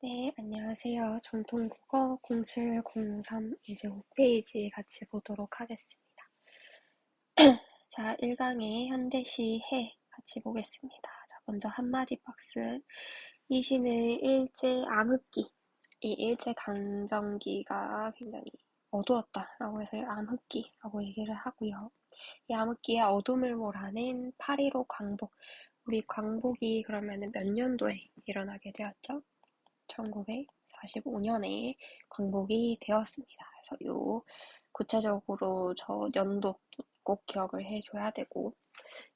네, 안녕하세요. 전통국어 0703 이제 5페이지 같이 보도록 하겠습니다. 자, 1강의 현대시 해 같이 보겠습니다. 자, 먼저 한마디 박스. 이 시는 일제 암흑기, 이 일제 강점기가 굉장히 어두웠다라고 해서 암흑기라고 얘기를 하고요. 이 암흑기에 어둠을 몰아낸 8.15 광복. 우리 광복이 그러면은 몇 년도에 일어나게 되었죠? 1945년에 광복이 되었습니다. 그래서 구체적으로 저 연도 꼭 기억을 해줘야 되고,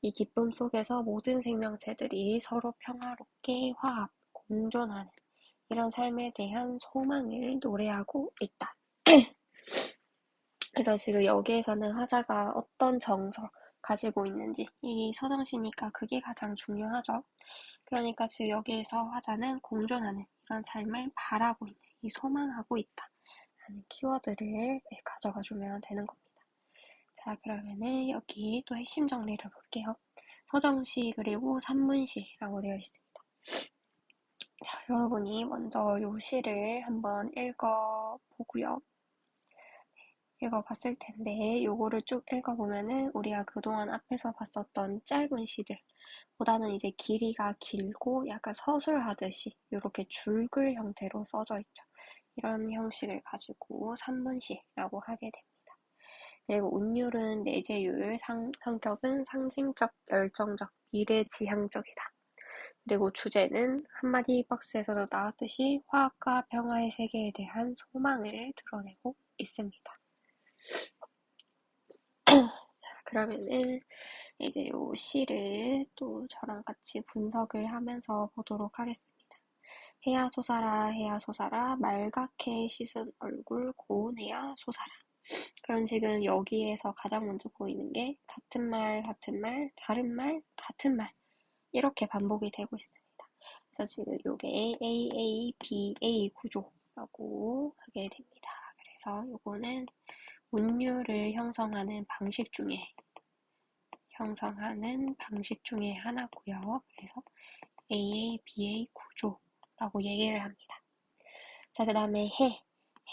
이 기쁨 속에서 모든 생명체들이 서로 평화롭게 화합, 공존하는 이런 삶에 대한 소망을 노래하고 있다. 그래서 지금 여기에서는 화자가 어떤 정서 가지고 있는지, 이 서정시니까 그게 가장 중요하죠. 그러니까 지금 여기에서 화자는 공존하는 이런 삶을 바라고 있는, 이 소망하고 있다 라는 키워드를 가져가 주면 되는 겁니다. 자, 그러면은 여기 또 핵심 정리를 볼게요. 서정시 그리고 산문시라고 되어 있습니다. 자, 여러분이 먼저 요 시를 한번 읽어보고요. 읽어봤을 텐데 요거를 쭉 읽어보면은 우리가 그동안 앞에서 봤었던 짧은 시들 보다는 이제 길이가 길고 약간 서술하듯이 이렇게 줄글 형태로 써져 있죠. 이런 형식을 가지고 산문시라고 하게 됩니다. 그리고 운율은 내재율, 성격은 상징적, 열정적, 미래지향적이다. 그리고 주제는 한마디 박스에서도 나왔듯이 화학과 평화의 세계에 대한 소망을 드러내고 있습니다. 그러면은 이제 요 시를 또 저랑 같이 분석을 하면서 보도록 하겠습니다. 해야 솟아라 말갛게 씻은 얼굴 고운해야 솟아라. 그럼 지금 여기에서 가장 먼저 보이는 게 같은 말 다른 말 같은 말 이렇게 반복이 되고 있습니다. 그래서 지금 요게 AA, BA 구조라고 하게 됩니다. 그래서 요거는 운율을 형성하는 방식 중에 하나고요. 그래서 AA, BA 구조라고 얘기를 합니다. 자, 그 다음에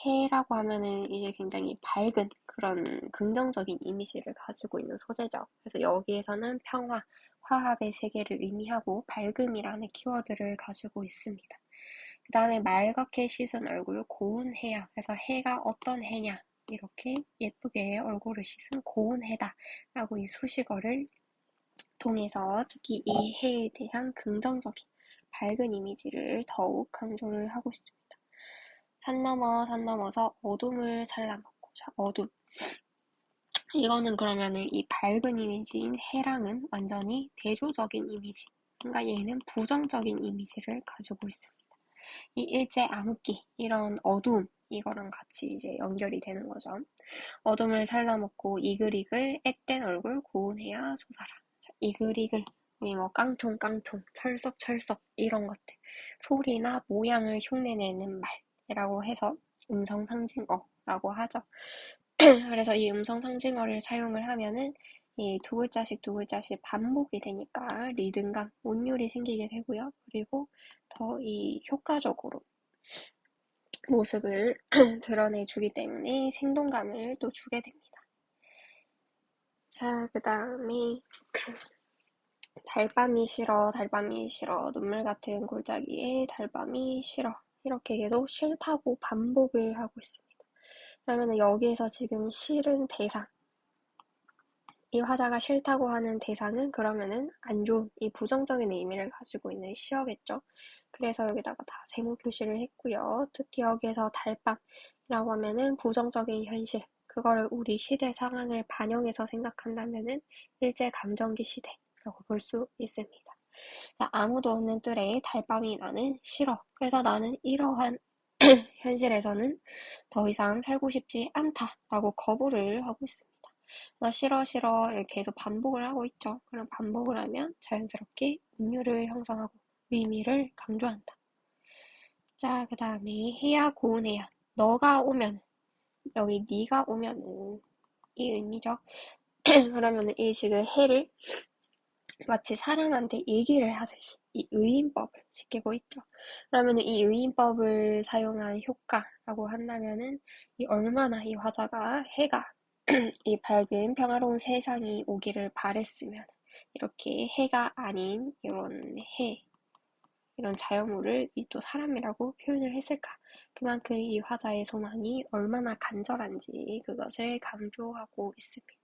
해라고 하면은 이제 굉장히 밝은 그런 긍정적인 이미지를 가지고 있는 소재죠. 그래서 여기에서는 평화, 화합의 세계를 의미하고 밝음이라는 키워드를 가지고 있습니다. 그 다음에 말갛게 씻은 얼굴, 고운 해야. 그래서 해가 어떤 해냐. 이렇게 예쁘게 얼굴을 씻은 고운 해다. 라고 이 수식어를 통해서 특히 이 해에 대한 긍정적인 밝은 이미지를 더욱 강조를 하고 있습니다. 산 넘어서 어둠을 살라먹고. 자, 어둠. 이거는 그러면은 이 밝은 이미지인 해랑은 완전히 대조적인 이미지. 그러니까 얘는 부정적인 이미지를 가지고 있습니다. 이 일제 암흑기, 이런 어둠, 이거랑 같이 이제 연결이 되는 거죠. 어둠을 살라먹고 이글이글 앳된 얼굴 고운해야 솟아라. 이글이글, 우리 뭐 깡총 철썩 이런 것들 소리나 모양을 흉내내는 말이라고 해서 음성 상징어라고 하죠. 그래서 이 음성 상징어를 사용을 하면은 이 두 글자씩 반복이 되니까 리듬감, 운율이 생기게 되고요. 그리고 더 이 효과적으로 모습을 드러내주기 때문에 생동감을 또 주게 됩니다. 자, 그 다음에 달밤이 싫어 눈물 같은 골짜기에 달밤이 싫어 이렇게 계속 싫다고 반복을 하고 있습니다. 그러면 여기에서 지금 싫은 대상, 이 화자가 싫다고 하는 대상은 그러면은 안 좋은 이 부정적인 의미를 가지고 있는 시어겠죠. 그래서 여기다가 다 세모 표시를 했고요. 특히 여기에서 달밤이라고 하면은 부정적인 현실, 그거를 우리 시대 상황을 반영해서 생각한다면은 일제 감정기 시대라고 볼 수 있습니다. 아무도 없는 뜰에 달밤이 나는 싫어. 그래서 나는 이러한 현실에서는 더 이상 살고 싶지 않다라고 거부를 하고 있습니다. 싫어 이렇게 계속 반복을 하고 있죠. 그럼 반복을 하면 자연스럽게 운율을 형성하고 의미를 강조한다. 자, 그 다음에 해야 고운해야. 너가 오면, 여기 네가 오면은 이 의미죠. 그러면은 이 지금 해를 마치 사람한테 얘기를 하듯이 이 의인법을 지키고 있죠. 그러면 이 의인법을 사용한 효과라고 한다면은 이 얼마나 이 화자가 해가 이 밝은 평화로운 세상이 오기를 바랬으면 이렇게 해가 아닌 이런 자연물을 이 또 사람이라고 표현을 했을까? 그만큼 이 화자의 소망이 얼마나 간절한지 그것을 강조하고 있습니다.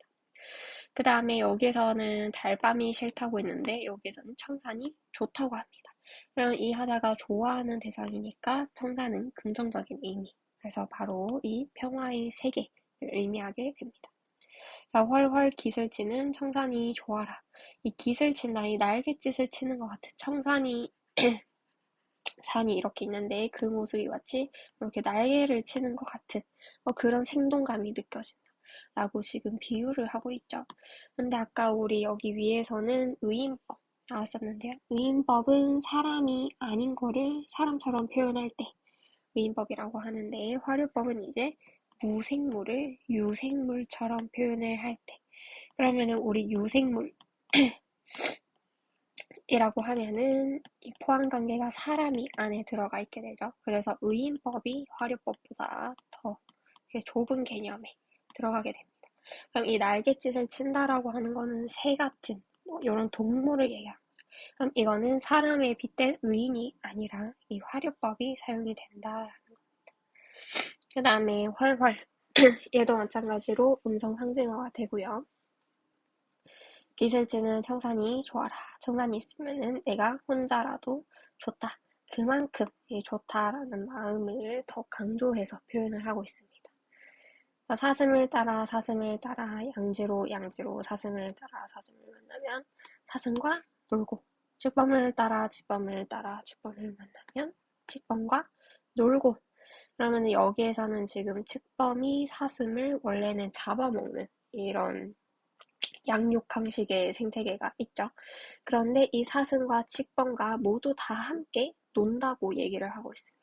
그 다음에 여기서는 달밤이 싫다고 했는데 여기서는 청산이 좋다고 합니다. 그럼 이 화자가 좋아하는 대상이니까 청산은 긍정적인 의미. 그래서 바로 이 평화의 세계를 의미하게 됩니다. 자, 훨훨 깃을 치는 청산이 좋아라. 이 깃을 친다, 이 날갯짓을 치는 것 같은 청산이 산이 이렇게 있는데 그 모습이 마치 이렇게 날개를 치는 것 같은 그런 생동감이 느껴진다. 라고 지금 비유를 하고 있죠. 근데 아까 우리 여기 위에서는 의인법 나왔었는데요. 의인법은 사람이 아닌 거를 사람처럼 표현할 때 의인법이라고 하는데 화류법은 이제 무생물을 유생물처럼 표현을 할 때. 그러면은 우리 유생물 이라고 하면은 이 포함관계가 사람이 안에 들어가 있게 되죠. 그래서 의인법이 화류법보다 더 좁은 개념에 들어가게 됩니다. 그럼 이 날갯짓을 친다라고 하는 거는 새 같은 이런 동물을 얘기하는 거죠. 그럼 이거는 사람에 빗댄 의인이 아니라 이 화류법이 사용이 된다라는 겁니다. 그 다음에 훨훨 얘도 마찬가지로 음성 상징어가 되고요. 기슬지는 청산이 좋아라. 청산이 있으면은 내가 혼자라도 좋다. 그만큼 이 좋다라는 마음을 더 강조해서 표현을 하고 있습니다. 사슴을 따라 사슴을 따라 양지로 양지로 사슴을 따라 사슴을 만나면 사슴과 놀고 쥐범을 따라 쥐범을 따라 쥐범을 만나면 쥐범과 놀고 그러면 여기에서는 지금 쥐범이 사슴을 원래는 잡아먹는 이런 양육항식의 생태계가 있죠. 그런데 이 사슴과 칙범과 모두 다 함께 논다고 얘기를 하고 있습니다.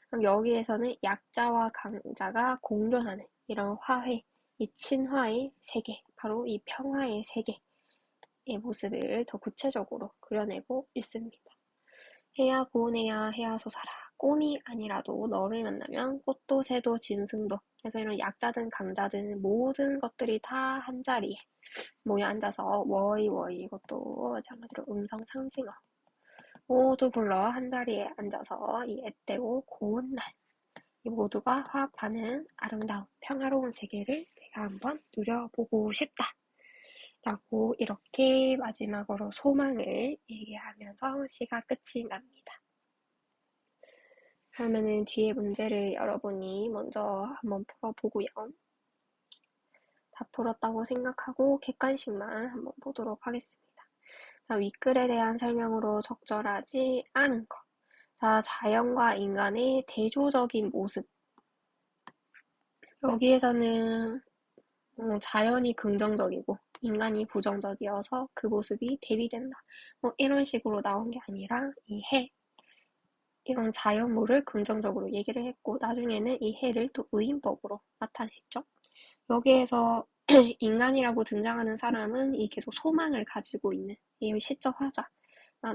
그럼 여기에서는 약자와 강자가 공존하는 이런 화해, 이 친화의 세계, 바로 이 평화의 세계의 모습을 더 구체적으로 그려내고 있습니다. 해야 고운해야 해야 솟아라. 꿈이 아니라도 너를 만나면 꽃도 새도 짐승도 그래서 이런 약자든 강자든 모든 것들이 다 한자리에 모여 앉아서 워이 이것도 마찬가지로 음성 상징어 모두 불러 한자리에 앉아서 이 앳되고 고운 날 이 모두가 화합하는 아름다운 평화로운 세계를 내가 한번 누려보고 싶다 라고 이렇게 마지막으로 소망을 얘기하면서 시가 끝이 납니다. 그러면은 뒤에 문제를 여러분이 먼저 한번 풀어보고요. 다 풀었다고 생각하고 객관식만 한번 보도록 하겠습니다. 자, 윗글에 대한 설명으로 적절하지 않은 것. 자, 자연과 인간의 대조적인 모습. 여기에서는 자연이 긍정적이고 인간이 부정적이어서 그 모습이 대비된다. 이런 식으로 나온 게 아니라 이 해, 이런 자연물을 긍정적으로 얘기를 했고 나중에는 이 해를 또 의인법으로 나타냈죠. 여기에서 인간이라고 등장하는 사람은 이 계속 소망을 가지고 있는 이 시적 화자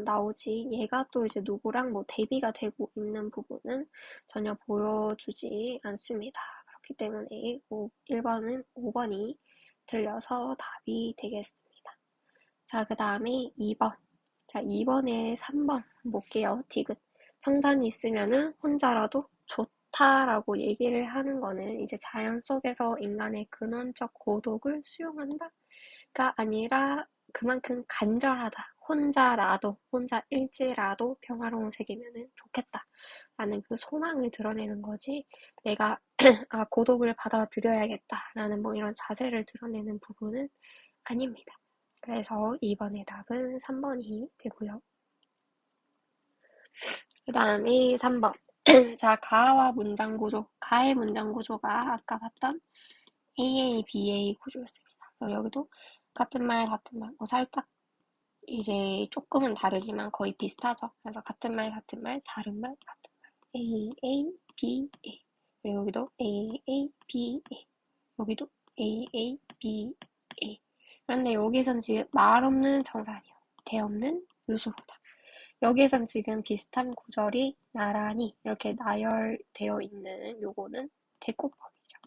나오지 얘가 또 이제 누구랑 뭐 대비가 되고 있는 부분은 전혀 보여주지 않습니다. 그렇기 때문에 1번은 5번이 틀려서 답이 되겠습니다. 자, 그 다음에 2번. 자, 2번에 3번 볼게요. 디귿. 청산이 있으면은 혼자라도 좋다라고 얘기를 하는 거는 이제 자연 속에서 인간의 근원적 고독을 수용한다가 아니라 그만큼 간절하다. 혼자일지라도 평화로운 세계면은 좋겠다라는 그 소망을 드러내는 거지. 내가 고독을 받아들여야겠다라는 뭐 이런 자세를 드러내는 부분은 아닙니다. 그래서 2번의 답은 3번이 되고요. 그 다음에 3번. 자, 가와 문장 구조. 가의 문장 구조가 아까 봤던 AA, BA 구조였습니다. 그리고 여기도 같은 말, 살짝 이제 조금은 다르지만 거의 비슷하죠. 그래서 같은 말, 다른 말, 같은 말. AA, BA. 그리고 여기도 AA, BA. 여기도 AA, BA. 그런데 여기선 지금 말 없는 정사니요. 대 없는 유수보다. 여기에선 지금 비슷한 구절이 나란히 이렇게 나열되어 있는 요거는 대꾸법이죠.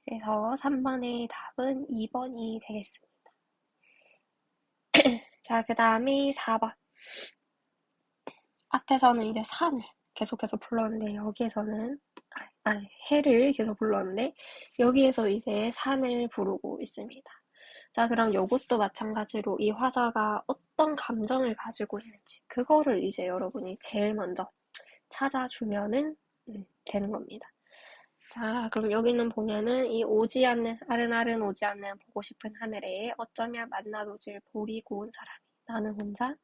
그래서 3번의 답은 2번이 되겠습니다. 자, 그 다음에 4번. 앞에서는 이제 산을 계속해서 불렀는데 여기에서는 해를 계속 불렀는데 여기에서 이제 산을 부르고 있습니다. 자, 그럼 요것도 마찬가지로 이 화자가 어떤 감정을 가지고 있는지 그거를 이제 여러분이 제일 먼저 찾아주면은 되는 겁니다. 자, 그럼 여기는 보면은 이 오지 않는 아른아른 오지 않는 보고 싶은 하늘에 어쩌면 만나도질 보리 고운 사람이 나는 혼자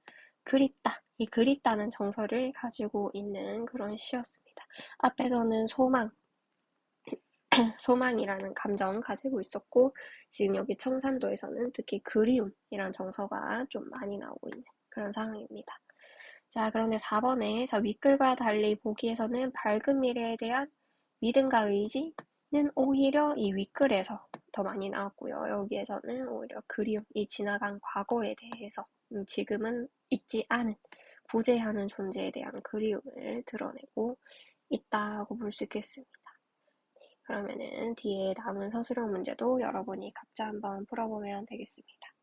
그립다. 이 그립다는 정서를 가지고 있는 그런 시였습니다. 앞에서는 소망이라는 감정 가지고 있었고 지금 여기 청산도에서는 특히 그리움이라는 정서가 좀 많이 나오고 있는 그런 상황입니다. 자, 그런데 4번에 윗글과 달리 보기에서는 밝은 미래에 대한 믿음과 의지는 오히려 이 윗글에서 더 많이 나왔고요. 여기에서는 오히려 그리움, 이 지나간 과거에 대해서 지금은 있지 않은 구제하는 존재에 대한 그리움을 드러내고 있다고 볼 수 있겠습니다. 그러면은 뒤에 남은 서술형 문제도 여러분이 각자 한번 풀어보면 되겠습니다.